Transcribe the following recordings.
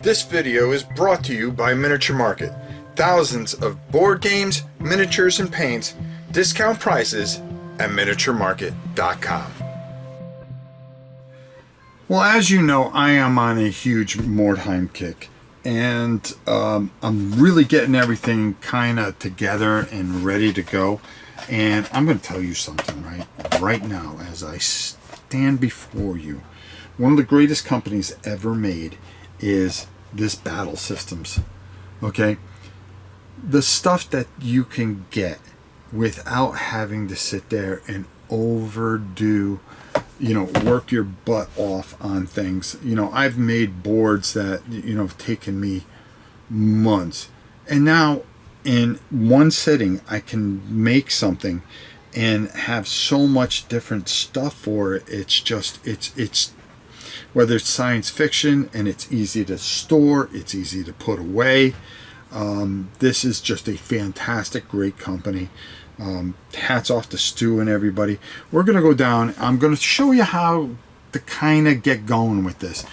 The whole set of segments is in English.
This video is brought to you by Miniature Market. Thousands of board games, miniatures, and paints, discount prices at miniaturemarket.com. Well, as you know, I am on a huge Mordhiem kick, and I'm really getting everything kind of together and ready to go. And I'm going to tell you something right now as I stand before you. One of the greatest companies ever made is this Battle Systems. Okay, the stuff that you can get without having to sit there and overdo, work your butt off on things. I've made boards that have taken me months, and now in one sitting I can make something and have so much different stuff for it. It's whether it's science fiction, and it's easy to store, it's easy to put away. This is just a fantastic, great company. Hats off to Stu and everybody. We're going to go down. I'm going to show you how to kind of get going with this.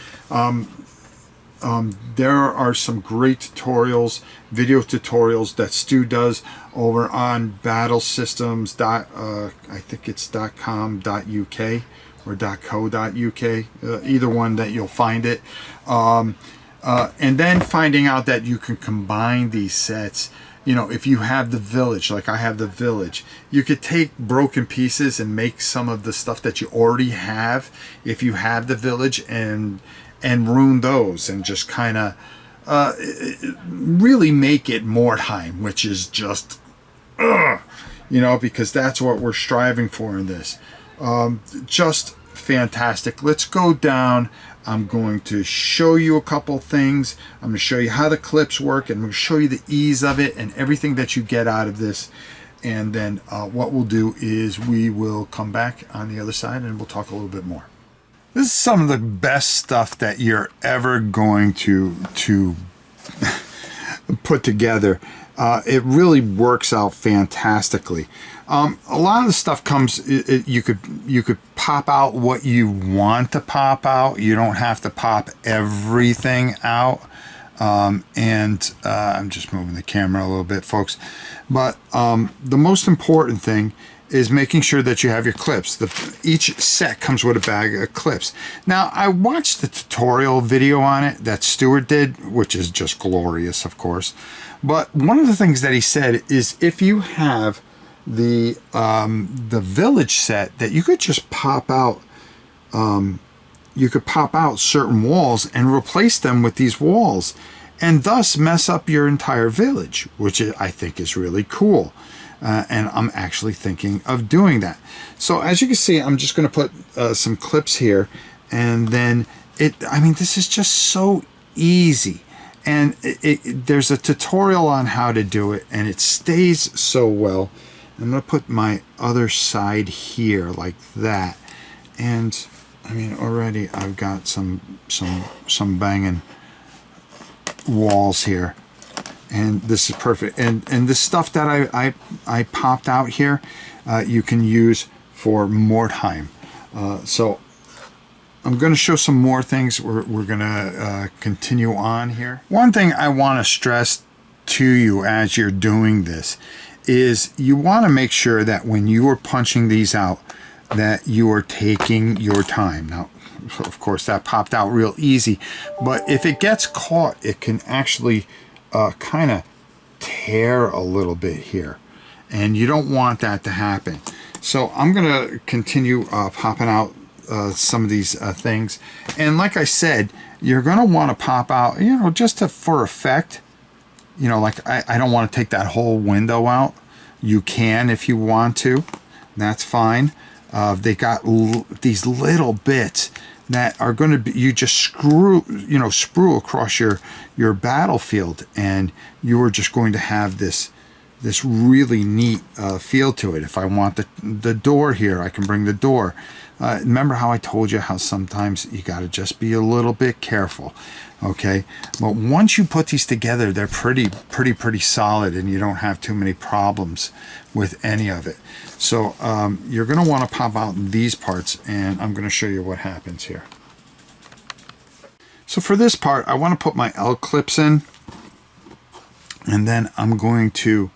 There are some great tutorials, video tutorials that Stu does over on Battle Systems. I think it's .com.uk or .co.uk, either one that you'll find it. And then finding out that you can combine these sets. If you have the village, like I have the village, you could take broken pieces and make some of the stuff that you already have, if you have the village, and ruin those, and just kind of really make it Mordheim, which is just, because that's what we're striving for in this. Just fantastic. Let's go down. I'm going to show you a couple things. I'm going to show you how the clips work, and I'm going to show you the ease of it and everything that you get out of this. And then what we'll do is we will come back on the other side and we'll talk a little bit more. This is some of the best stuff that you're ever going to put together. It really works out fantastically. A lot of the stuff comes, you could pop out what you want to pop out. You don't have to pop everything out. I'm just moving the camera a little bit, folks. But the most important thing is making sure that you have your clips. Each set comes with a bag of clips. Now, I watched the tutorial video on it that Stuart did, which is just glorious, of course. But one of the things that he said is if you have the village set, that you could just pop out, you could pop out certain walls and replace them with these walls, and thus mess up your entire village, which I think is really cool. And I'm actually thinking of doing that. So as you can see, I'm just going to put some clips here, and then this is just so easy. And there's a tutorial on how to do it, and it stays so well. I'm going to put my other side here like that. And already I've got some banging walls here. And this is perfect. And this stuff that I popped out here, you can use for Mordheim. So I'm going to show some more things. We're going to continue on here. One thing I want to stress to you as you're doing this is you want to make sure that when you are punching these out, that you are taking your time. Now, of course, that popped out real easy, but if it gets caught, it can actually kind of tear a little bit here, and you don't want that to happen. So I'm going to continue popping out some of these things, and like I said, you're going to want to pop out, just for effect. Like I don't want to take that whole window out. You can if you want to, that's fine. They got these little bits that are going to be, you just sprue across your battlefield, and you are just going to have this really neat feel to it. If I want the door here, I can bring the door. Remember how I told you how sometimes you got to just be a little bit careful, okay? But once you put these together, they're pretty solid, and you don't have too many problems with any of it. So you're going to want to pop out these parts, and I'm going to show you what happens here. So for this part, I want to put my L clips in, and then I'm going to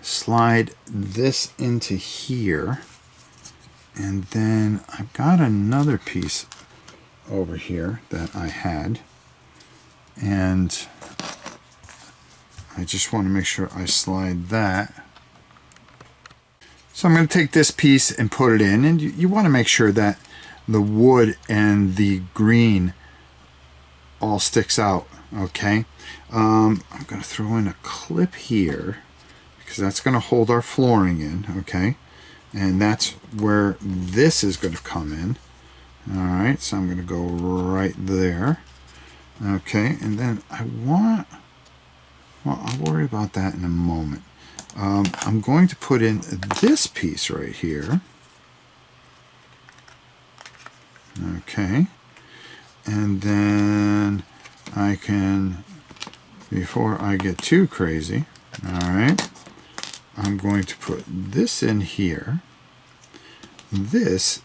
slide this into here, and then I've got another piece over here that I had, and I just want to make sure I slide that. So I'm going to take this piece and put it in, and you want to make sure that the wood and the green all sticks out. Okay, I'm going to throw in a clip here because that's going to hold our flooring in. Okay, and that's where this is going to come in. All right, so I'm going to go right there. Okay, and then I want, well, I'll worry about that in a moment. I'm going to put in this piece right here. Okay, and then I can, before I get too crazy, all right, I'm going to put this in here, this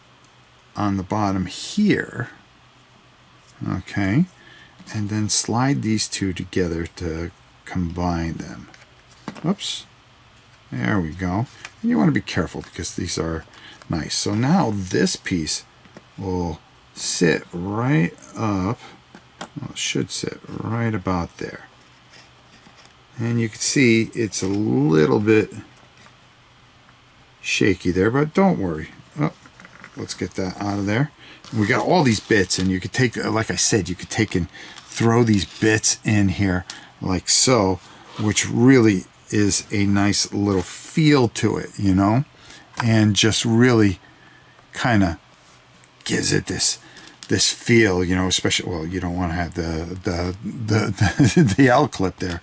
on the bottom here, okay, and then slide these two together to combine them. Oops, there we go. And you want to be careful because these are nice. So now this piece will sit right up, well, it should sit right about there. And you can see it's a little bit shaky there, but don't worry. Oh, let's get that out of there. We got all these bits, and you could take, like I said, you could take and throw these bits in here like so, which really is a nice little feel to it, you know, and just really kind of gives it this feel, you know, especially, well, you don't want to have the L clip there,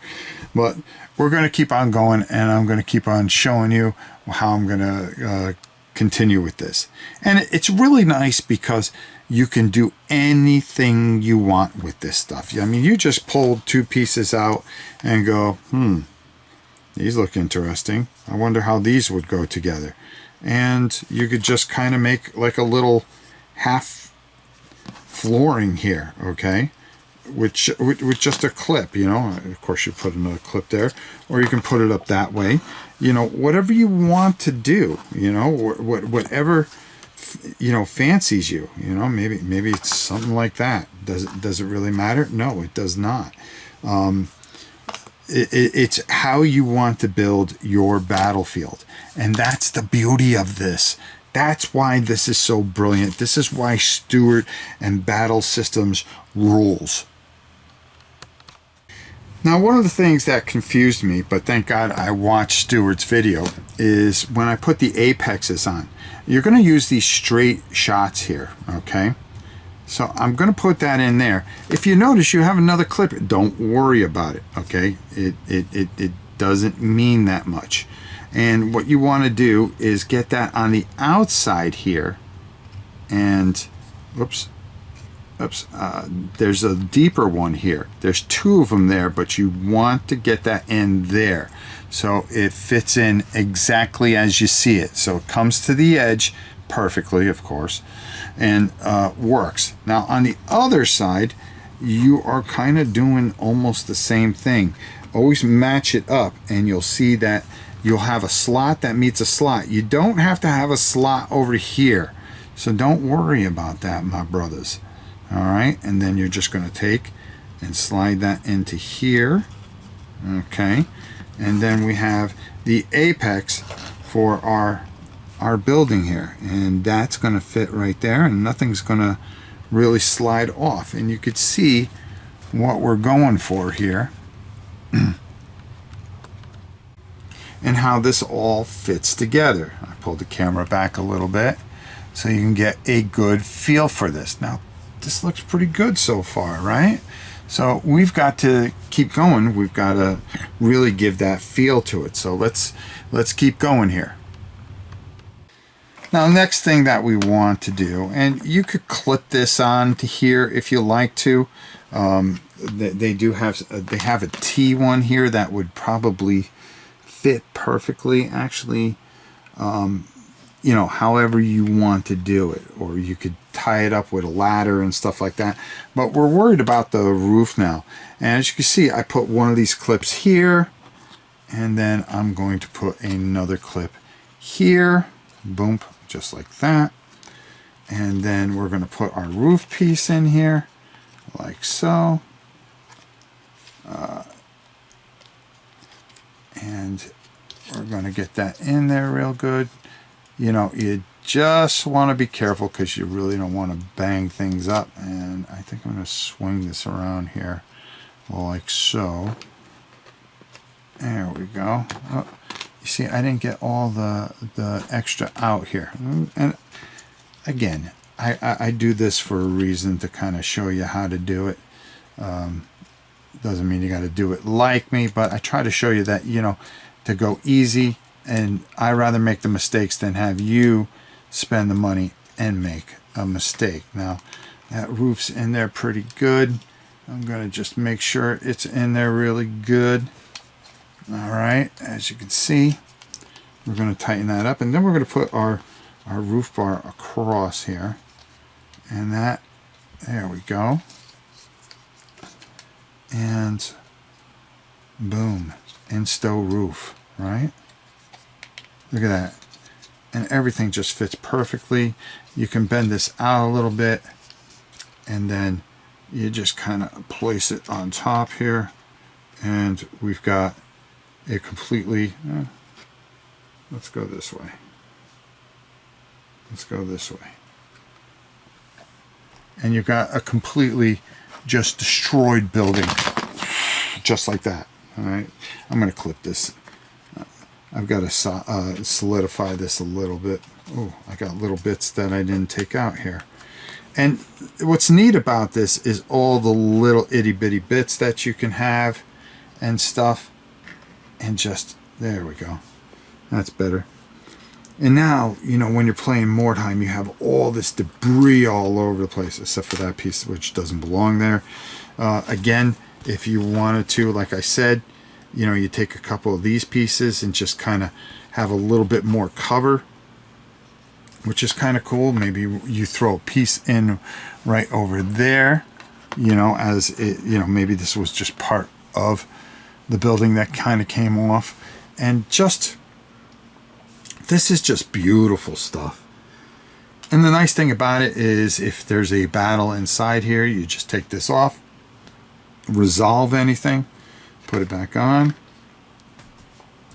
but we're going to keep on going, and I'm going to keep on showing you how I'm going to continue with this. And it's really nice because you can do anything you want with this stuff. I mean, you just pulled two pieces out and go, these look interesting. I wonder how these would go together. And you could just kind of make like a little half flooring here, okay, with just a clip, you know. Of course, you put another clip there, or you can put it up that way, you know, whatever you want to do, you know, whatever, you know, fancies you, you know. Maybe it's something like that. Does it really matter? No, it does not. It's how you want to build your battlefield, and that's the beauty of this. That's why this is so brilliant. This is why Stewart and Battle Systems rules. Now, one of the things that confused me, but thank God I watched Stewart's video, is when I put the apexes on. You're going to use these straight shots here, okay? So I'm going to put that in there. If you notice you have another clip, don't worry about it, okay? It doesn't mean that much. And what you want to do is get that on the outside here, and there's a deeper one here. There's two of them there, but you want to get that in there so it fits in exactly as you see it. So it comes to the edge perfectly, of course, and works. Now on the other side, you are kind of doing almost the same thing. Always match it up, and you'll see that you'll have a slot that meets a slot. You don't have to have a slot over here, so don't worry about that, my brothers. All right, and then you're just going to take and slide that into here, okay, and then we have the apex for our building here, and that's going to fit right there, and nothing's going to really slide off. And you could see what we're going for here and how this all fits together. I pulled the camera back a little bit so you can get a good feel for this. Now, this looks pretty good so far, right? So we've got to keep going. We've got to really give that feel to it. So let's keep going here. Now, the next thing that we want to do, and you could clip this on to here if you like to. They have a T one here that would probably fit perfectly. Actually, you know, however you want to do it, or you could tie it up with a ladder and stuff like that. But we're worried about the roof now. And as you can see, I put one of these clips here, and then I'm going to put another clip here, boom, just like that. And then we're going to put our roof piece in here, like so. And we're going to get that in there real good. You know, you just want to be careful because you really don't want to bang things up. And I think I'm going to swing this around here like so. There we go. Oh, you see, I didn't get all the extra out here. And again, I do this for a reason, to kind of show you how to do it. Doesn't mean you got to do it like me, but I try to show you that, you know, to go easy. And I rather make the mistakes than have you spend the money and make a mistake. Now, that roof's in there pretty good. I'm going to just make sure it's in there really good. All right, as you can see, we're going to tighten that up, and then we're going to put our roof bar across here, and that, there we go, and boom, insto roof, right? Look at that, and everything just fits perfectly. You can bend this out a little bit, and then you just kind of place it on top here, and we've got it completely, let's go this way. Let's go this way. And you've got a completely just destroyed building, just like that. All right, I'm going to clip this. I've got to solidify this a little bit. Oh, I got little bits that I didn't take out here. And what's neat about this is all the little itty bitty bits that you can have and stuff. And just, there we go. That's better. And now, you know, when you're playing Mordhiem, you have all this debris all over the place, except for that piece which doesn't belong there. Again, if you wanted to, like I said, you know, you take a couple of these pieces and just kind of have a little bit more cover, which is kind of cool. Maybe you throw a piece in right over there, you know, as it, you know, maybe this was just part of the building that kind of came off. And just, this is just beautiful stuff. And the nice thing about it is, if there's a battle inside here, you just take this off, resolve anything, put it back on,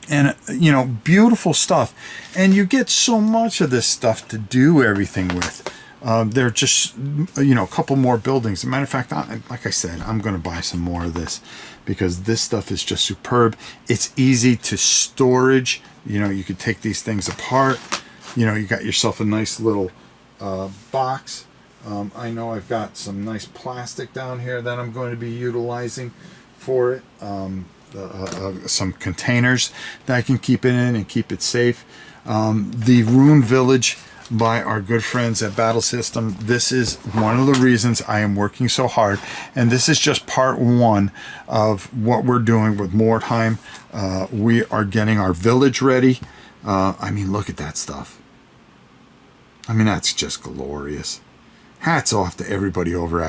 and you know, beautiful stuff. And you get so much of this stuff to do everything with. They're just, you know, a couple more buildings. As a matter of fact, like I said, I'm going to buy some more of this, because this stuff is just superb. It's easy to storage. You know, you could take these things apart. You know, you got yourself a nice little box. I know I've got some nice plastic down here that I'm going to be utilizing for it. Some containers that I can keep it in and keep it safe. The Rune Village by our good friends at Battle System. This is one of the reasons I am working so hard, and this is just part one of what we're doing with Mordhiem. We are getting our village ready. I mean, look at that stuff. I mean, that's just glorious. Hats off to everybody over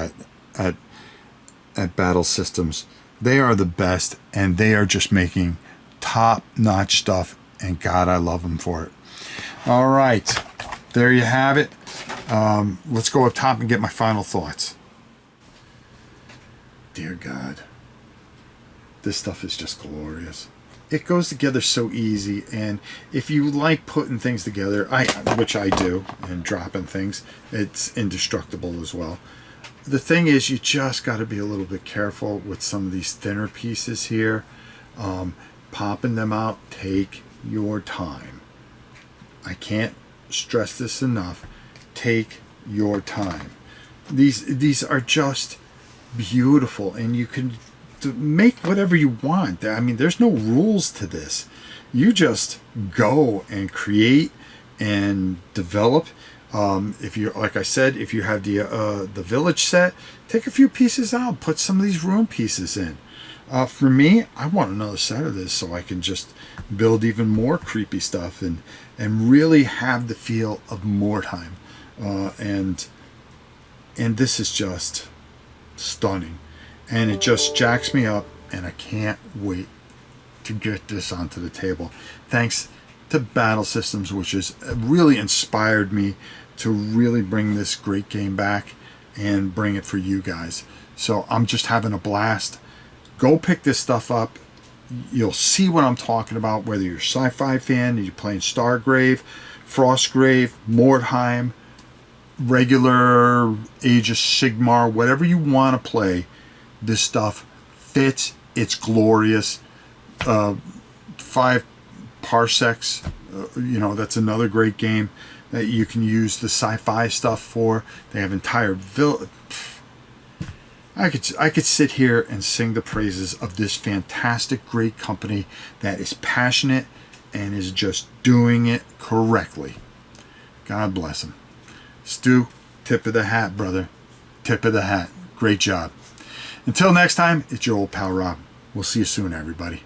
at Battle Systems. They are the best, and they are just making top-notch stuff, and God, I love them for it. All right. There you have it. Let's go up top and get my final thoughts. Dear God, this stuff is just glorious. It goes together so easy, and if you like putting things together, which I do, and dropping things, it's indestructible as well. The thing is, you just got to be a little bit careful with some of these thinner pieces here. Popping them out, take your time. I can't stress this enough. Take your time. These are just beautiful, and you can make whatever you want. I mean, there's no rules to this. You just go and create and develop. If you, like I said, if you have the village set, take a few pieces out, put some of these room pieces in. For me, I want another set of this so I can just build even more creepy stuff and really have the feel of Mordheim. And this is just stunning. And it just jacks me up, and I can't wait to get this onto the table. Thanks to Battle Systems, which has really inspired me to really bring this great game back and bring it for you guys. So I'm just having a blast. Go pick this stuff up. You'll see what I'm talking about, whether you're a sci-fi fan and you're playing Stargrave, Frostgrave, Mordheim, regular Age of Sigmar, whatever you want to play. This stuff fits. It's glorious. 5 parsecs, that's another great game that you can use the sci-fi stuff for. They have entire I could sit here and sing the praises of this fantastic, great company that is passionate and is just doing it correctly. God bless them. Stu, tip of the hat, brother. Tip of the hat. Great job. Until next time, it's your old pal Rob. We'll see you soon, everybody.